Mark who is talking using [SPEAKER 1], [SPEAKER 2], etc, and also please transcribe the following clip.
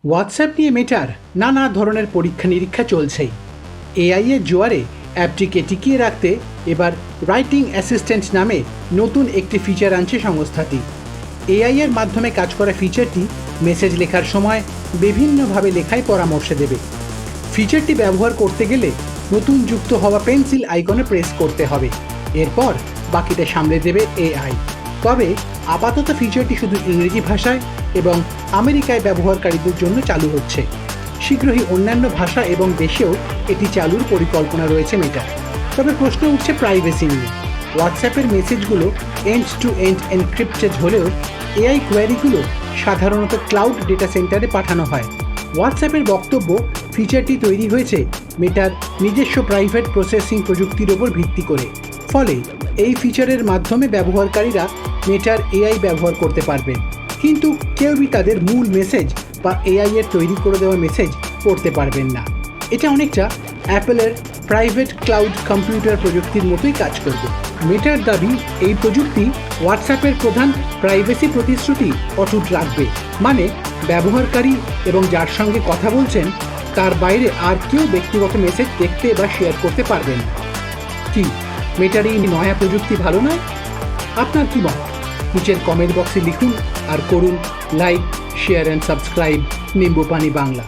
[SPEAKER 1] WhatsApp নিয়ে মেটার নানা ধরনের পরীক্ষা নিরীক্ষা চলছেই। এআই এর জোয়ারে অ্যাপটিকে টিকিয়ে রাখতে এবার রাইটিং অ্যাসিস্ট্যান্ট নামে নতুন একটি ফিচার আনছে সংস্থাটি। এআই এর মাধ্যমে কাজ করা ফিচারটি মেসেজ লেখার সময় বিভিন্নভাবে লেখায় পরামর্শ দেবে। ফিচারটি ব্যবহার করতে গেলে নতুন যুক্ত হওয়া পেন্সিল আইকনে প্রেস করতে হবে, এরপর বাকিটা সামলে দেবে এআই। তবে আপাতত ফিচারটি শুধু ইংরেজি ভাষায় এবং আমেরিকায় ব্যবহারকারীদের জন্য চালু হচ্ছে। শীঘ্রই অন্যান্য ভাষা এবং দেশেও এটি চালুর পরিকল্পনা রয়েছে মেটার। তবে প্রশ্ন উঠছে প্রাইভেসি নিয়ে। হোয়াটসঅ্যাপের মেসেজগুলো এন্ড টু এন্ড এনক্রিপ্টেড হলেও এআই কোয়ারিগুলো সাধারণত ক্লাউড ডেটা সেন্টারে পাঠানো হয়। হোয়াটসঅ্যাপের বক্তব্য, ফিচারটি তৈরি হয়েছে মেটার নিজস্ব প্রাইভেট প্রসেসিং প্রযুক্তির ওপর ভিত্তি করে। ফলে এই ফিচারের মাধ্যমে ব্যবহারকারীরা মেটার এআই ব্যবহার করতে পারবেন, কিন্তু কেউই তাদের মূল মেসেজ বা এআই এর তৈরি করে দেওয়া মেসেজ পড়তে পারবেন না। এটা অনেকটা অ্যাপেলের প্রাইভেট ক্লাউড কম্পিউটার প্রযুক্তির মতোই কাজ করবে। মেটার দাবি, এই প্রযুক্তি হোয়াটসঅ্যাপের প্রধান প্রাইভেসি প্রতিশ্রুতি অটুট রাখবে। মানে ব্যবহারকারী এবং যার সঙ্গে কথা বলছেন তার বাইরে আর কেউ ব্যক্তিগত মেসেজ দেখতে বা শেয়ার করতে পারবেন না। কি মেটার এই নয়া প্রযুক্তি ভালো নয়? আপনার কি মত? নিচের কমেন্ট বক্সে লিখুন আর করুন like, share and subscribe Nimbupani Bangla.